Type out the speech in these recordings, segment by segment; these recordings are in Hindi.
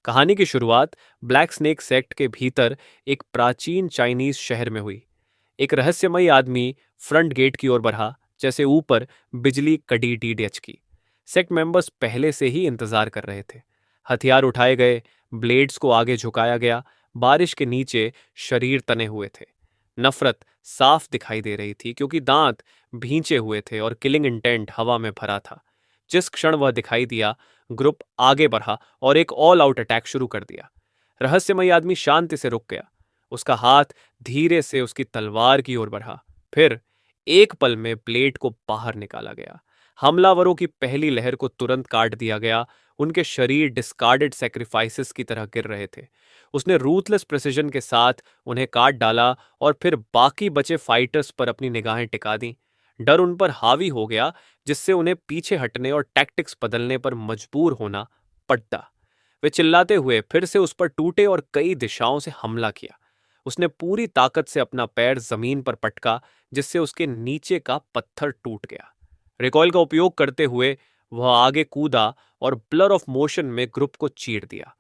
कहानी की शुरुआत ब्लैक स्नेक सेक्ट के भीतर एक प्राचीन चाइनीज शहर में हुई। एक रहस्यमयी आदमी फ्रंट गेट की ओर बढ़ा, जैसे ऊपर बिजली कड़ी डीडीएच की। सेक्ट मेंबर्स पहले से ही इंतजार कर रहे थे। हथियार उठाए गए, ब्लेड्स को आगे झुकाया गया। बारिश के नीचे शरीर तने हुए थे। नफरत साफ दिखाई दे रही थी क्योंकि दांत भींचे हुए थे और किलिंग इंटेंट हवा में भरा था। जिस क्षण वह दिखाई दिया, ग्रुप आगे बढ़ा और एक ऑल आउट अटैक शुरू कर दिया। रहस्यमयी आदमी शांति से रुक गया। उसका हाथ धीरे से उसकी तलवार की ओर बढ़ा। फिर एक पल में ब्लेड को बाहर निकाला गया। हमलावरों की पहली लहर को तुरंत काट दिया गया। उनके शरीर डिस्कार्डेड सेक्रीफाइसेस की तरह गिर रहे थे। उसने रूथलेस प्रिसिजन के साथ उन्हें काट डाला और फिर बाकी बचे फाइटर्स पर अपनी निगाहें टिका दी। डर उन पर हावी हो गया, जिससे उन्हें पीछे हटने और टैक्टिक्स बदलने पर मजबूर होना पड़ता। वे चिल्लाते हुए फिर से उस पर टूटे और कई दिशाओं से हमला किया। उसने पूरी ताकत से अपना पैर जमीन पर पटका, जिससे उसके नीचे का पत्थर टूट गया। रिकॉइल का उपयोग करते हुए वह आगे कूदा और ब्लर ऑफ मोशन में ग्रुप को चीर दिया।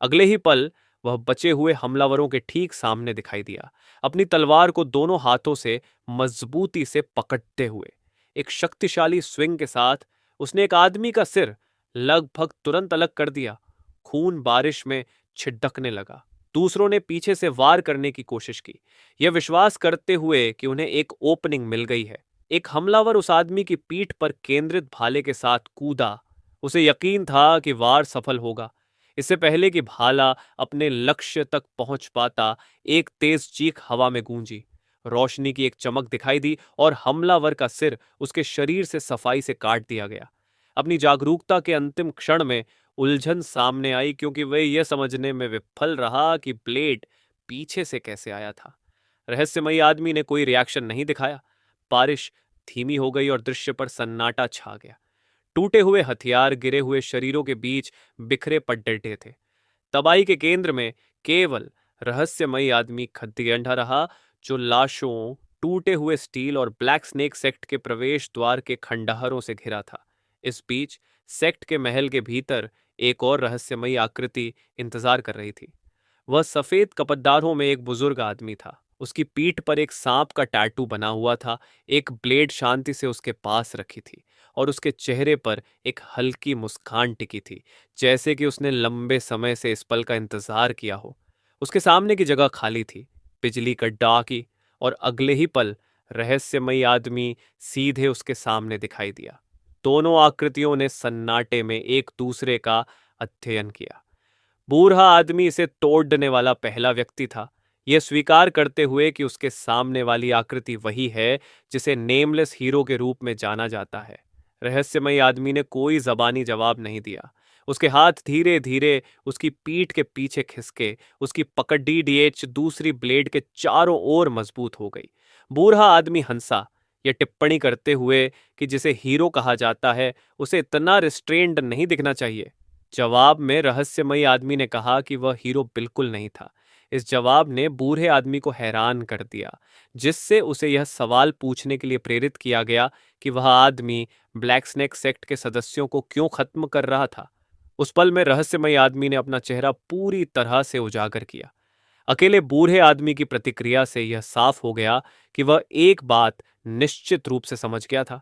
अगले ही पल वह बचे हुए हमलावरों के ठीक सामने दिखाई दिया, अपनी तलवार को दोनों हाथों से मजबूती से पकड़ते हुए। एक शक्तिशाली स्विंग के साथ उसने एक आदमी का सिर लगभग तुरंत अलग कर दिया। खून बारिश में छिटकने लगा। दूसरों ने पीछे से वार करने की कोशिश की, यह विश्वास करते हुए कि उन्हें एक ओपनिंग मिल गई है। एक हमलावर उस आदमी की पीठ पर केंद्रित भाले के साथ कूदा। उसे यकीन था कि वार सफल होगा। इससे पहले कि भाला अपने लक्ष्य तक पहुंच पाता, एक तेज चीख हवा में गूंजी। रोशनी की एक चमक दिखाई दी और हमलावर का सिर उसके शरीर से सफाई से काट दिया गया। अपनी जागरूकता के अंतिम क्षण में उलझन सामने आई, क्योंकि वह यह समझने में विफल रहा कि ब्लेड पीछे से कैसे आया था। रहस्यमयी आदमी ने कोई रिएक्शन नहीं दिखाया। बारिश धीमी हो गई और दृश्य पर सन्नाटा छा गया। टूटे हुए हथियार गिरे हुए शरीरों के बीच बिखरे पड़ डटे थे। तबाही के केंद्र में केवल रहस्यमयी आदमी खद्यंडा रहा, जो लाशों, टूटे हुए स्टील और ब्लैक स्नेक सेक्ट के प्रवेश द्वार के खंडहरों से घिरा था। इस बीच सेक्ट के महल के भीतर एक और रहस्यमयी आकृति इंतजार कर रही थी। वह सफेद कपड़दारों में एक बुजुर्ग आदमी था। उसकी पीठ पर एक सांप का टैटू बना हुआ था। एक ब्लेड शांति से उसके पास रखी थी और उसके चेहरे पर एक हल्की मुस्कान टिकी थी, जैसे कि उसने लंबे समय से इस पल का इंतजार किया हो। उसके सामने की जगह खाली थी, बिजली कड्डा की, और अगले ही पल रहस्यमयी आदमी सीधे उसके सामने दिखाई दिया। दोनों आकृतियों ने सन्नाटे में एक दूसरे का अध्ययन किया। बूढ़ा आदमी इसे तोड़ने वाला पहला व्यक्ति था, यह स्वीकार करते हुए कि उसके सामने वाली आकृति वही है जिसे नेमलेस हीरो के रूप में जाना जाता है। रहस्यमयी आदमी ने कोई जबानी जवाब नहीं दिया। उसके हाथ धीरे धीरे उसकी पीठ के पीछे खिसके। उसकी पकड़ डीडीएच दूसरी ब्लेड के चारों ओर मजबूत हो गई। बूढ़ा आदमी हंसा, यह टिप्पणी करते हुए कि जिसे हीरो कहा जाता है उसे इतना रिस्ट्रेंड नहीं दिखना चाहिए। जवाब में रहस्यमयी आदमी ने कहा कि वह हीरो बिल्कुल नहीं था। इस जवाब ने बूढ़े आदमी को हैरान कर दिया, जिससे उसे यह सवाल पूछने के लिए प्रेरित किया गया कि वह आदमी ब्लैक स्नेक सेक्ट के सदस्यों को क्यों खत्म कर रहा था। उस पल में रहस्यमयी आदमी ने अपना चेहरा पूरी तरह से उजागर किया। अकेले बूढ़े आदमी की प्रतिक्रिया से यह साफ हो गया कि वह एक बात निश्चित रूप से समझ गया था।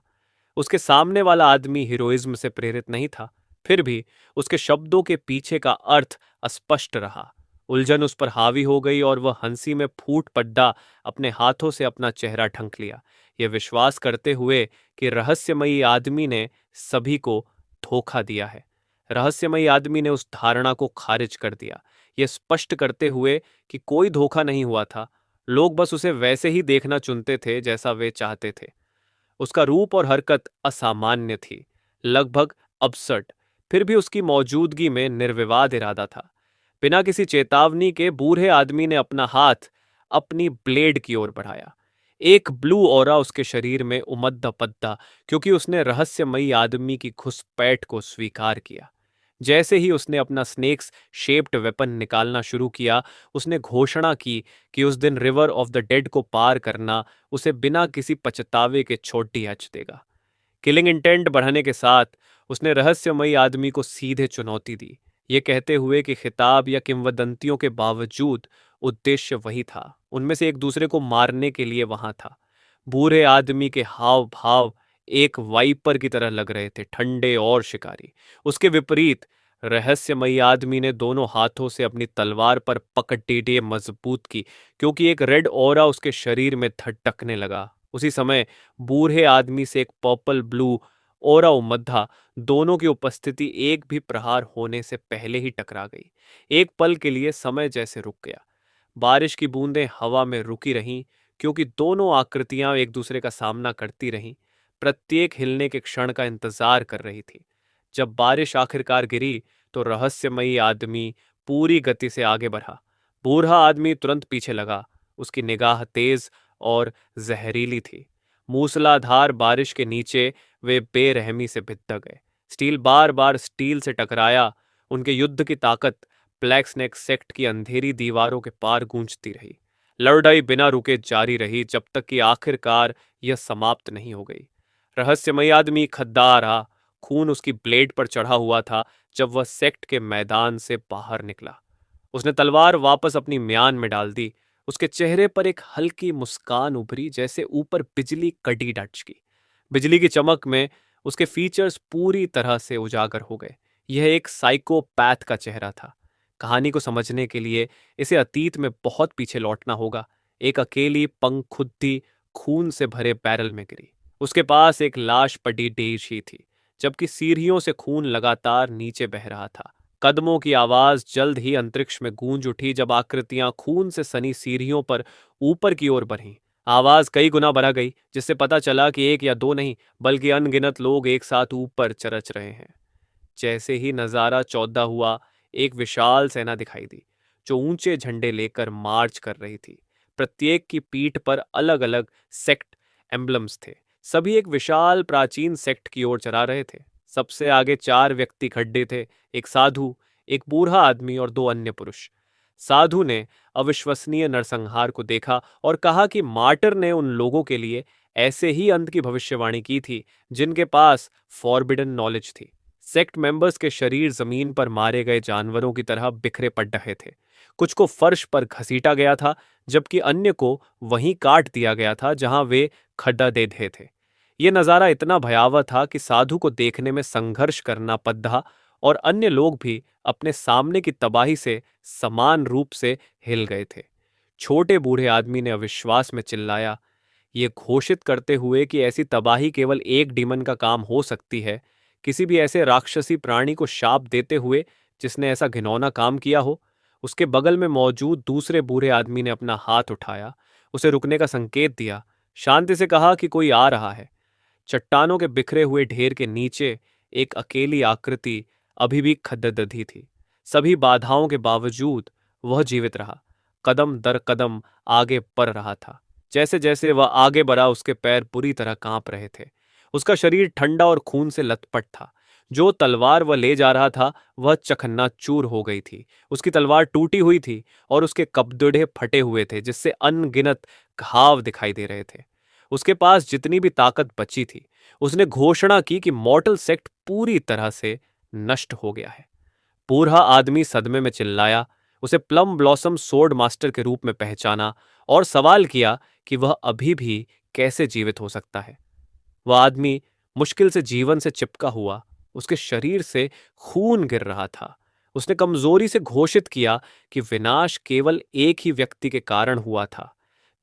उसके सामने वाला आदमी हीरोइज्म से प्रेरित नहीं था। फिर भी उसके शब्दों के पीछे का अर्थ अस्पष्ट रहा। उलझन उस पर हावी हो गई और वह हंसी में फूट पड्डा, अपने हाथों से अपना चेहरा ढंक लिया, यह विश्वास करते हुए कि रहस्यमयी आदमी ने सभी को धोखा दिया है। रहस्यमयी आदमी ने उस धारणा को खारिज कर दिया, यह स्पष्ट करते हुए कि कोई धोखा नहीं हुआ था। लोग बस उसे वैसे ही देखना चुनते थे जैसा वे चाहते थे। उसका रूप और हरकत असामान्य थी, लगभग absurd। फिर भी उसकी मौजूदगी में निर्विवाद इरादा था। बिना किसी चेतावनी के बूढ़े आदमी ने अपना हाथ अपनी ब्लेड की ओर बढ़ाया। एक ब्लू ऑरा उसके शरीर में उमद्दा पद्दा, क्योंकि उसने रहस्यमयी आदमी की घुसपैठ को स्वीकार किया। जैसे ही उसने अपना स्नेक्स शेप्ड वेपन निकालना शुरू किया, उसने घोषणा की कि उस दिन रिवर ऑफ द डेड को पार करना उसे बिना किसी पछतावे के छोटी हच देगा। किलिंग इंटेंट बढ़ाने के साथ उसने रहस्यमयी आदमी को सीधे चुनौती दी, ये कहते हुए कि खिताब या किंवदंतियों के बावजूद उद्देश्य वही था, उनमें से एक दूसरे को मारने के लिए वहां था। बूढ़े आदमी के हाव भाव एक वाइपर की तरह लग रहे थे, ठंडे और शिकारी। उसके विपरीत रहस्यमयी आदमी ने दोनों हाथों से अपनी तलवार पर पकड़ टेढ़े मजबूत की, क्योंकि एक रेड ऑरा उसके शरीर में धटकने लगा। उसी समय बूढ़े आदमी से एक पर्पल ब्लू ओरा उमद्दा, दोनों की उपस्थिति एक भी प्रहार होने से पहले ही टकरा गई। एक पल के लिए समय जैसे रुक गया। बारिश की बूंदें हवा में रुकी रहीं, क्योंकि दोनों आकृतियां एक दूसरे का सामना करती रहीं, प्रत्येक हिलने के क्षण का इंतजार कर रही थी। जब बारिश आखिरकार गिरी तो रहस्यमयी आदमी पूरी गति से आगे बढ़ा। बूढ़ा आदमी तुरंत पीछे लगा। उसकी निगाह तेज और जहरीली थी। मूसलाधार बारिश के नीचे वे बेरहमी से भिद्दा गए। स्टील बार बार स्टील से टकराया। उनके युद्ध की ताकत ब्लैक स्नेक सेक्ट की अंधेरी दीवारों के पार गूंजती रही। लड़ाई बिना रुके जारी रही जब तक कि आखिरकार यह समाप्त नहीं हो गई। रहस्यमय आदमी खद्दार रहा। खून उसकी ब्लेड पर चढ़ा हुआ था जब वह सेक्ट के मैदान से बाहर निकला। उसने तलवार वापस अपनी म्यान में डाल दी। उसके चेहरे पर एक हल्की मुस्कान उभरी, जैसे ऊपर बिजली कड़ी डटकी। बिजली की चमक में उसके फीचर्स पूरी तरह से उजागर हो गए। यह एक साइकोपैथ का चेहरा था। कहानी को समझने के लिए इसे अतीत में बहुत पीछे लौटना होगा। एक अकेली पंखुद्दी खून से भरे बैरल में गिरी। उसके पास एक लाश पड़ी डेज ही थी, जबकि सीढ़ियों से खून लगातार नीचे बह रहा था। कदमों की आवाज जल्द ही अंतरिक्ष में गूंज उठी जब आकृतियां खून से सनी सीढ़ियों पर ऊपर की ओर बढ़ीं। आवाज कई गुना बढ़ा गई, जिससे पता चला कि एक या दो नहीं बल्कि अनगिनत लोग एक साथ ऊपर चरच रहे हैं। जैसे ही नजारा चौधा हुआ, एक विशाल सेना दिखाई दी, जो ऊंचे झंडे लेकर मार्च कर रही थी। प्रत्येक की पीठ पर अलग अलग सेक्ट एम्बलम्स थे। सभी एक विशाल प्राचीन सेक्ट की ओर चला रहे थे। सबसे आगे चार व्यक्ति खड़े थे, एक साधु, एक बूढ़ा आदमी और दो अन्य पुरुष। साधु ने अविश्वसनीय नरसंहार को देखा और कहा कि मार्टर ने उन लोगों के लिए ऐसे ही अंत की भविष्यवाणी की थी जिनके पास फॉरबिडन नॉलेज थी। सेक्ट मेंबर्स के शरीर जमीन पर मारे गए जानवरों की तरह बिखरे पड़ रहे थे। कुछ को फर्श पर घसीटा गया था, जबकि अन्य को वहीं काट दिया गया था जहां वे खड्डा दे थे। यह नज़ारा इतना भयावह था कि साधु को देखने में संघर्ष करना पद्धा, और अन्य लोग भी अपने सामने की तबाही से समान रूप से हिल गए थे। छोटे बूढ़े आदमी ने अविश्वास में चिल्लाया, ये घोषित करते हुए कि ऐसी तबाही केवल एक डीमन का काम हो सकती है, किसी भी ऐसे राक्षसी प्राणी को शाप देते हुए जिसने ऐसा घिनौना काम किया हो। उसके बगल में मौजूद दूसरे बूढ़े आदमी ने अपना हाथ उठाया, उसे रुकने का संकेत दिया, शांति से कहा कि कोई आ रहा है। चट्टानों के बिखरे हुए ढेर के नीचे एक अकेली आकृति अभी भी खद्ददी थी। सभी बाधाओं के बावजूद वह जीवित रहा, कदम दर कदम आगे बढ़ रहा था। जैसे जैसे वह आगे बढ़ा, उसके पैर बुरी तरह कांप रहे थे। उसका शरीर ठंडा और खून से लथपथ था। जो तलवार वह ले जा रहा था वह चकन्नाचूर हो गई थी। उसकी तलवार टूटी हुई थी और उसके कपड़े फटे हुए थे, जिससे अनगिनत घाव दिखाई दे रहे थे। उसके पास जितनी भी ताकत बची थी, उसने घोषणा की कि मॉर्टल सेक्ट पूरी तरह से नष्ट हो गया है। बूढ़ा आदमी सदमे में चिल्लाया, उसे प्लम ब्लॉसम सोर्ड मास्टर के रूप में पहचाना और सवाल किया कि वह अभी भी कैसे जीवित हो सकता है। वह आदमी मुश्किल से जीवन से चिपका हुआ, उसके शरीर से खून गिर रहा था। उसने कमजोरी से घोषित किया कि विनाश केवल एक ही व्यक्ति के कारण हुआ था।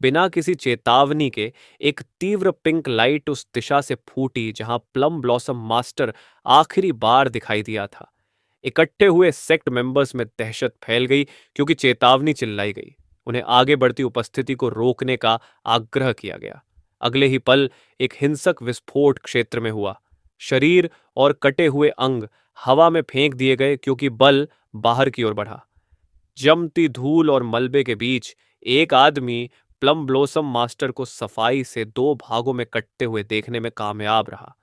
बिना किसी चेतावनी के एक तीव्र पिंक लाइट उस दिशा से फूटी जहां प्लम ब्लॉसम मास्टर आखिरी बार दिखाई दिया था। इकट्ठे हुए सेक्ट मेंबर्स में दहशत फैल गई, क्योंकि चेतावनी चिल्लाई गई। उन्हें आगे बढ़ती उपस्थिति को रोकने का आग्रह किया गया। अगले ही पल एक हिंसक विस्फोट क्षेत्र में हुआ। शरीर और कटे हुए अंग हवा में फेंक दिए गए, क्योंकि बल बाहर की ओर बढ़ा। जमती धूल और मलबे के बीच एक आदमी प्लम ब्लॉसम मास्टर को सफाई से दो भागों में कटते हुए देखने में कामयाब रहा।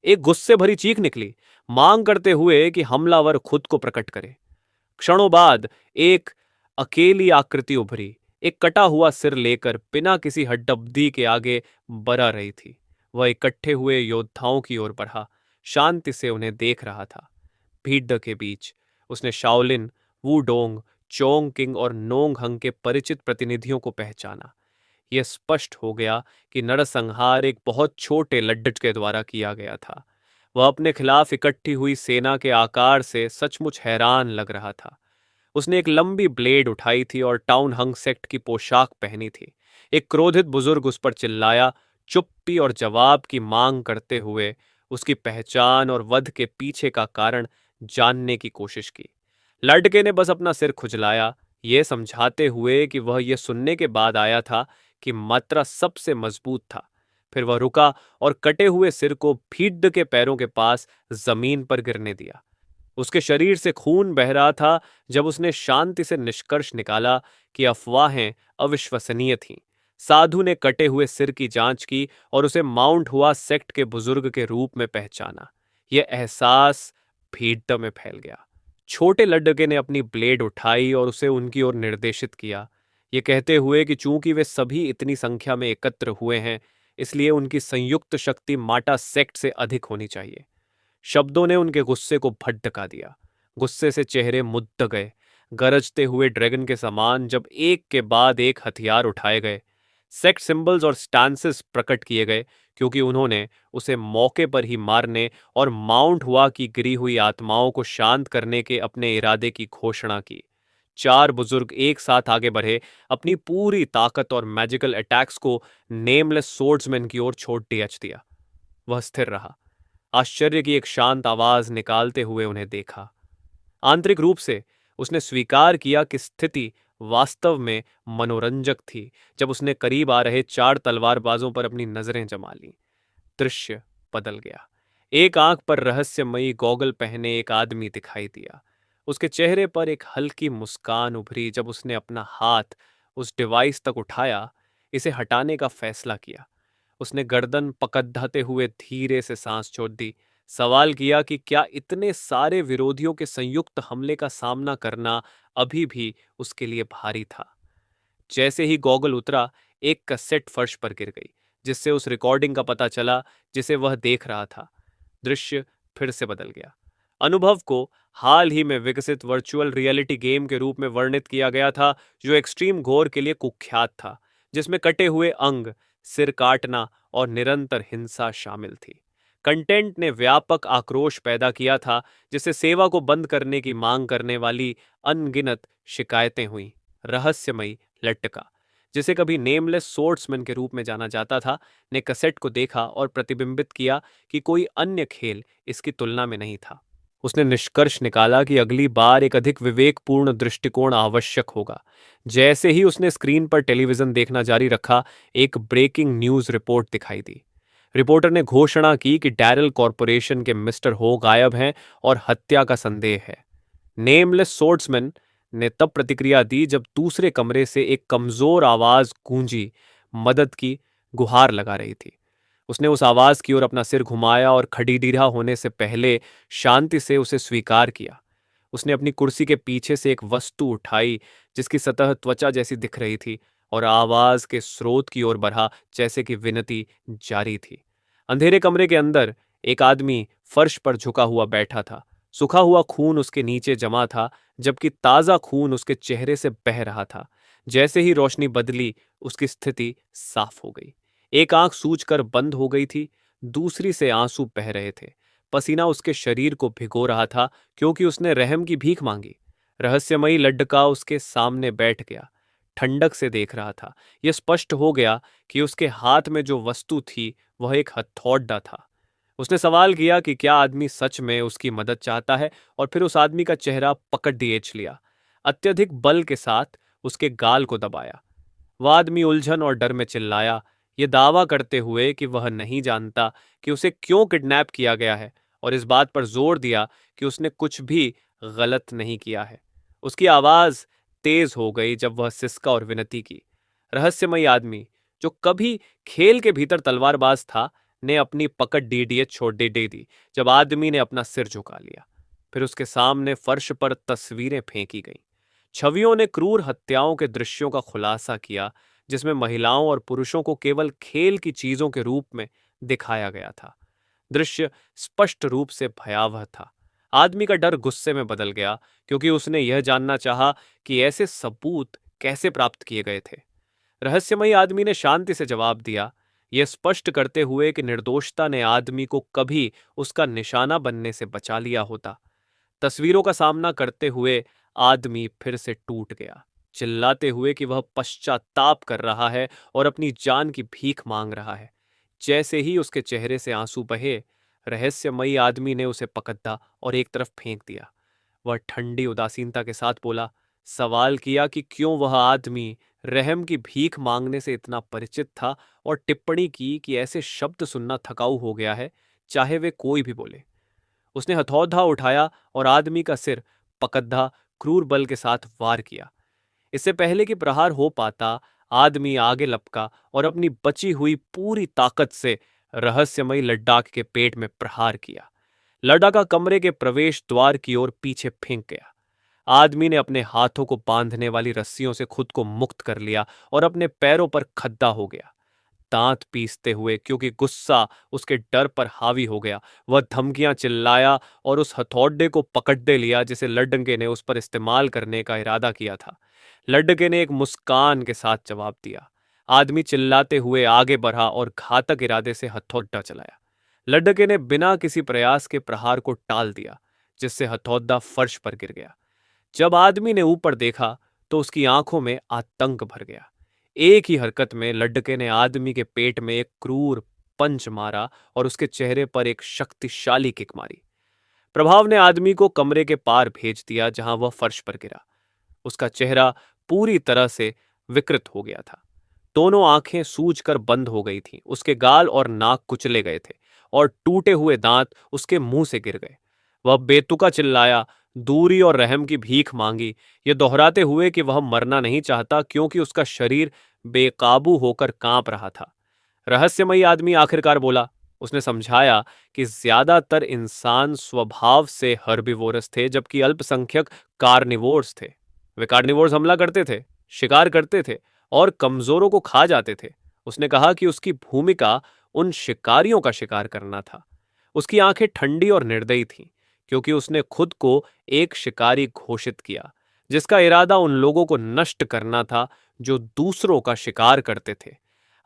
एक गुस्से भरी चीख निकली, मांग करते हुए कि हमलावर खुद को प्रकट करे। क्षणों बाद एक अकेली आकृति उभरी, एक कटा हुआ सिर लेकर बिना किसी हड्डबदी के आगे बढ़ा रही थी। वह इकट्ठे हुए योद्धाओं की ओर बढ़ा, शांति से उन्हें देख रहा था। भीड़ के बीच उसने शाओलिन, वुडोंग, चोंग किंग और नोंग हंग के परिचित प्रतिनिधियों को पहचाना। यह स्पष्ट हो गया कि नरसंहार एक बहुत छोटे लड्डच के द्वारा किया गया था। वह अपने खिलाफ इकट्ठी हुई सेना के आकार से सचमुच हैरान लग रहा था। उसने एक लंबी ब्लेड उठाई थी और टाउन हंग सेक्ट की पोशाक पहनी थी। एक क्रोधित बुजुर्ग उस पर चिल्लाया, चुप्पी और जवाब की मांग करते हुए उसकी पहचान और वध के पीछे का कारण जानने की कोशिश की। लड़के ने बस अपना सिर खुजलाया, ये समझाते हुए कि वह यह सुनने के बाद आया था कि मात्रा सबसे मजबूत था। फिर वह रुका और कटे हुए सिर को भीड़ के पैरों के पास जमीन पर गिरने दिया। उसके शरीर से खून बह रहा था जब उसने शांति से निष्कर्ष निकाला कि अफवाहें अविश्वसनीय थीं। साधु ने कटे हुए सिर की जांच की और उसे माउंट हुआ सेक्ट के बुजुर्ग के रूप में पहचाना। यह एहसास भीड़ में फैल गया। छोटे लड़के ने अपनी ब्लेड उठाई और उसे उनकी ओर निर्देशित किया, ये कहते हुए कि चूंकि वे सभी इतनी संख्या में एकत्र हुए हैं, इसलिए उनकी संयुक्त शक्ति माटा सेक्ट से अधिक होनी चाहिए। शब्दों ने उनके गुस्से को भड़का दिया। गुस्से से चेहरे मुद्द गए। गरजते हुए ड्रैगन के समान जब एक के बाद एक हथियार उठाए गए, सेक्ट सिंबल्स और स्टांसेस प्रकट किए गए, क्योंकि उन्होंने उसे मौके पर ही मारने और माउंट हुआ की गिरी हुई आत्माओं को शांत करने के अपने इरादे की घोषणा की। चार बुजुर्ग एक साथ आगे बढ़े, अपनी पूरी ताकत और मैजिकल अटैक्स को नेमलेस सोर्ड्समैन की ओर छोड़ दिया। वह स्थिर रहा, आश्चर्य की एक शांत आवाज निकालते हुए उन्हें देखा। आंतरिक रूप से उसने स्वीकार किया कि स्थिति वास्तव में मनोरंजक थी जब उसने करीब आ रहे चार तलवारबाजों पर अपनी नजरें जमा लीं। दृश्य बदल गया। एक आंख पर रहस्यमयी गॉगल पहने एक आदमी दिखाई दिया। उसके चेहरे पर एक हल्की मुस्कान उभरी जब उसने अपना हाथ उस डिवाइस तक उठाया, इसे हटाने का फैसला किया। उसने गर्दन पकड़ाते हुए धीरे से सांस छोड़ दी। सवाल किया कि क्या इतने सारे विरोधियों के संयुक्त हमले का सामना करना अभी भी उसके लिए भारी था। जैसे ही गॉगल उतरा, एक कैसेट फर्श पर गिर गई, जिससे उस रिकॉर्डिंग का पता चला जिसे वह देख रहा था। दृश्य फिर से बदल गया। अनुभव को हाल ही में विकसित वर्चुअल रियलिटी गेम के रूप में वर्णित किया गया था, जो एक्सट्रीम घोर के लिए कुख्यात था, जिसमें कटे हुए अंग, सिर काटना और निरंतर हिंसा शामिल थी। कंटेंट ने व्यापक आक्रोश पैदा किया था, जिससे सेवा को बंद करने की मांग करने वाली अनगिनत शिकायतें हुईं। रहस्यमयी लट्टका, जिसे कभी नेमलेस सोर्ड्समैन के रूप में जाना जाता था, ने कैसेट को देखा और प्रतिबिंबित किया कि कोई अन्य खेल इसकी तुलना में नहीं था। उसने निष्कर्ष निकाला कि अगली बार एक अधिक विवेकपूर्ण दृष्टिकोण आवश्यक होगा। जैसे ही उसने स्क्रीन पर टेलीविजन देखना जारी रखा, एक ब्रेकिंग न्यूज रिपोर्ट दिखाई दी। रिपोर्टर ने घोषणा की कि डैरल कॉरपोरेशन के मिस्टर हो गायब हैं और हत्या का संदेह है। नेमलेस सोर्ड्समैन ने तब प्रतिक्रिया दी जब दूसरे कमरे से एक कमजोर आवाज गूंजी, मदद की गुहार लगा रही थी। उसने उस आवाज की ओर अपना सिर घुमाया और खड़ीडीरा होने से पहले शांति से उसे स्वीकार किया। उसने अपनी कुर्सी के पीछे से एक वस्तु उठाई, जिसकी सतह त्वचा जैसी दिख रही थी, और आवाज के स्रोत की ओर बढ़ा, जैसे कि विनती जारी थी। अंधेरे कमरे के अंदर एक आदमी फर्श पर झुका हुआ बैठा था। सूखा हुआ खून उसके नीचे जमा था, जबकि ताजा खून उसके चेहरे से बह रहा था। जैसे ही रोशनी बदली, उसकी स्थिति साफ हो गई। एक आंख सूजकर बंद हो गई थी, दूसरी से आंसू बह रहे थे। पसीना उसके शरीर को भिगो रहा था, क्योंकि उसने रहम की भीख मांगी। रहस्यमयी लड्डका उसके सामने बैठ गया, ठंडक से देख रहा था। यह स्पष्ट हो गया कि उसके हाथ में जो वस्तु थी वह एक हथौड़ा था। उसने सवाल किया कि क्या आदमी सच में उसकी मदद चाहता है, और फिर उस आदमी का चेहरा पकड़ दिएच लिया। अत्यधिक बल के साथ उसके गाल को दबाया। वह आदमी उलझन और डर में चिल्लाया, यह दावा करते हुए कि वह नहीं जानता कि उसे क्यों किडनैप किया गया है, और इस बात पर जोर दिया कि उसने कुछ भी गलत नहीं किया है। उसकी आवाज तेज हो गई जब वह सिसका और विनती की। रहस्यमयी आदमी, जो कभी खेल के भीतर तलवारबाज था, ने अपनी पकड़ डीडीए छोड़ दे दी जब आदमी ने अपना सिर झुका लिया। फिर उसके सामने फर्श पर तस्वीरें फेंकी गईं। छवियों ने क्रूर हत्याओं के दृश्यों का खुलासा किया, जिसमें महिलाओं और पुरुषों को केवल खेल की चीजों के रूप में दिखाया गया था। दृश्य स्पष्ट रूप से भयावह था। आदमी का डर गुस्से में बदल गया, क्योंकि उसने यह जानना चाहा कि ऐसे सबूत कैसे प्राप्त किए गए थे। रहस्यमयी आदमी ने शांति से जवाब दिया, यह स्पष्ट करते हुए कि निर्दोषता ने आदमी को कभी उसका निशाना बनने से बचा लिया होता। तस्वीरों का सामना करते हुए आदमी फिर से टूट गया, चिल्लाते हुए कि वह पश्चाताप कर रहा है और अपनी जान की भीख मांग रहा है। जैसे ही उसके चेहरे से आंसू बहे, रहस्यमयी आदमी ने उसे पकड़ा और एक तरफ फेंक दिया। वह ठंडी उदासीनता के साथ बोला, सवाल किया कि क्यों वह आदमी रहम की भीख मांगने से इतना परिचित था, और टिप्पणी की कि ऐसे शब्द सुनना थकाऊ हो गया है, चाहे वे कोई भी बोले। उसने हथौड़ा उठाया और आदमी का सिर पकड़ा क्रूर बल के साथ वार किया। इससे पहले कि प्रहार हो पाता, आदमी आगे लपका और अपनी बची हुई पूरी ताकत से रहस्यमयी लद्दाख के पेट में प्रहार किया। लड़ाका कमरे के प्रवेश द्वार की ओर पीछे फेंक गया। आदमी ने अपने हाथों को बांधने वाली रस्सियों से खुद को मुक्त कर लिया और अपने पैरों पर खद्दा हो गया। दांत पीसते हुए, क्योंकि गुस्सा उसके डर पर हावी हो गया, वह धमकियां चिल्लाया और उस हथौड़े को पकड़े लिया जिसे लड्डके ने उस पर इस्तेमाल करने का इरादा किया था। लड्डके ने एक मुस्कान के साथ जवाब दिया। आदमी चिल्लाते हुए आगे बढ़ा और घातक इरादे से हथौड़ा चलाया। लड्डके ने बिना किसी प्रयास के प्रहार को टाल दिया, जिससे हथौड़ा फर्श पर गिर गया। जब आदमी ने ऊपर देखा तो उसकी आंखों में आतंक भर गया। एक ही हरकत में लड्डके ने आदमी के पेट में एक क्रूर पंच मारा और उसके चेहरे पर एक शक्तिशाली किक मारी। प्रभाव ने आदमी को कमरे के पार भेज दिया, जहां वह फर्श पर गिरा। उसका चेहरा पूरी तरह से विकृत हो गया था। दोनों आंखें सूजकर बंद हो गई थीं। उसके गाल और नाक कुचले गए थे और टूटे हुए दांत उसके मुंह से गिर गए। वह बेतुका चिल्लाया, दूरी और रहम की भीख मांगी, ये दोहराते हुए कि वह मरना नहीं चाहता, क्योंकि उसका शरीर बेकाबू होकर कांप रहा था। रहस्यमयी आदमी आखिरकार बोला। उसने समझाया कि ज्यादातर इंसान स्वभाव से हर्बिवोरस थे, जबकि अल्पसंख्यक कार्निवोर्स थे। वे कार्निवोर्स हमला करते थे, शिकार करते थे और कमजोरों को खा जाते थे। उसने कहा कि उसकी भूमिका उन शिकारियों का शिकार करना था। उसकी आंखें ठंडी और निर्दयी थीं, क्योंकि उसने खुद को एक शिकारी घोषित किया, जिसका इरादा उन लोगों को नष्ट करना था जो दूसरों का शिकार करते थे।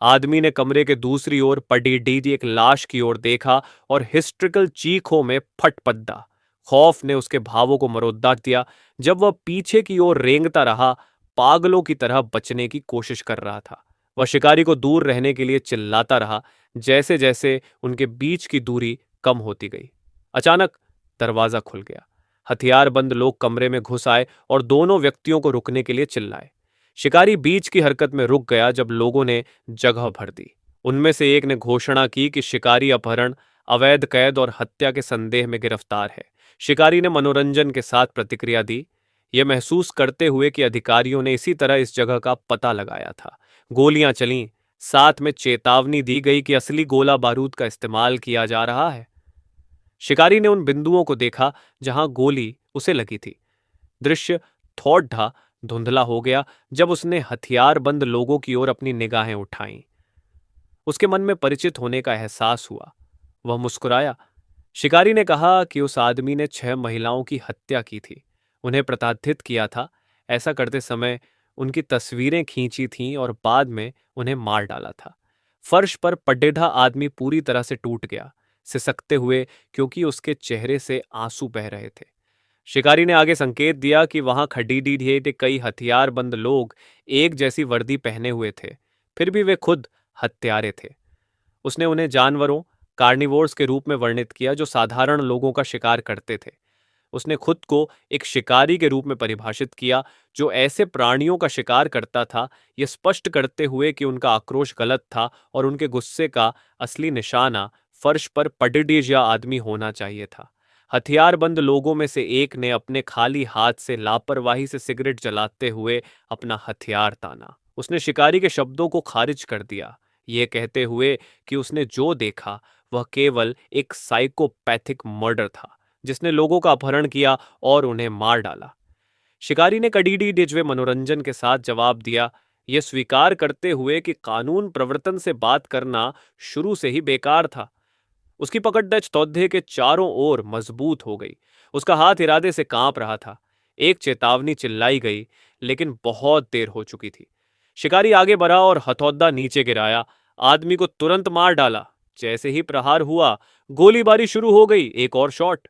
आदमी ने कमरे के दूसरी ओर पड़ी डीडी एक लाश की ओर देखा और हिस्ट्रिकल चीखों में फट पद्दा। खौफ ने उसके भावों को मरोड़ा दिया। जब वह पीछे की ओर रेंगता रहा, पागलों की तरह बचने की कोशिश कर रहा था। वह शिकारी को दूर रहने के लिए चिल्लाता रहा, जैसे जैसे उनके बीच की दूरी कम होती गई। अचानक दरवाजा खुल गया। हथियारबंद लोग कमरे में घुस आए और दोनों व्यक्तियों को रुकने के लिए चिल्लाए। शिकारी बीच की हरकत में रुक गया जब लोगों ने जगह भर दी। उनमें से एक ने घोषणा की कि शिकारी अपहरण, अवैध कैद और हत्या के संदेह में गिरफ्तार है। शिकारी ने मनोरंजन के साथ प्रतिक्रिया दी, यह महसूस करते हुए कि अधिकारियों ने इसी तरह इस जगह का पता लगाया था। गोलियां चलीं, साथ में चेतावनी दी गई कि असली गोला बारूद का इस्तेमाल किया जा रहा है। शिकारी ने उन बिंदुओं को देखा जहां गोली उसे लगी थी। दृश्य थोड़ा धुंधला हो गया जब उसने हथियारबंद लोगों की ओर अपनी निगाहें उठाईं। उसके मन में परिचित होने का एहसास हुआ। वह मुस्कुराया। शिकारी ने कहा कि उस आदमी ने 6 महिलाओं की हत्या की थी, उन्हें प्रताड़ित किया था। ऐसा करते समय उनकी तस्वीरें खींची थीं और बाद में उन्हें मार डाला था। फर्श पर पडेढ़ा आदमी पूरी तरह से टूट गया, सिसकते हुए, क्योंकि उसके चेहरे से आंसू बह रहे थे। शिकारी ने आगे संकेत दिया कि वहां खड़ीडी ढेर कई हथियारबंद लोग एक जैसी वर्दी पहने हुए थे, फिर भी वे खुद हत्यारे थे। उसने उन्हें जानवरों, कार्निवोर्स के रूप में वर्णित किया जो साधारण लोगों का शिकार करते थे। उसने खुद को एक शिकारी के रूप में परिभाषित किया जो ऐसे प्राणियों का शिकार करता था, ये स्पष्ट करते हुए कि उनका आक्रोश गलत था और उनके गुस्से का असली निशाना फर्श पर पडिडीजिया आदमी होना चाहिए था। हथियारबंद लोगों में से एक ने अपने खाली हाथ से लापरवाही से सिगरेट जलाते हुए अपना हथियार ताना। उसने शिकारी के शब्दों को खारिज कर दिया, ये कहते हुए कि उसने जो देखा वह केवल एक साइकोपैथिक मर्डर था, जिसने लोगों का अपहरण किया और उन्हें मार डाला। शिकारी ने कडीडी डिजवे मनोरंजन के साथ जवाब दिया, यह स्वीकार करते हुए कि कानून प्रवर्तन से बात करना शुरू से ही बेकार था। उसकी पकड़ डच तौदे के चारों ओर मजबूत हो गई। उसका हाथ इरादे से कांप रहा था। एक चेतावनी चिल्लाई गई, लेकिन बहुत देर हो चुकी थी। शिकारी आगे बढ़ा और हथौड़ा नीचे गिराया। आदमी को तुरंत मार डाला। जैसे ही प्रहार हुआ, गोलीबारी शुरू हो गई। एक और शॉट,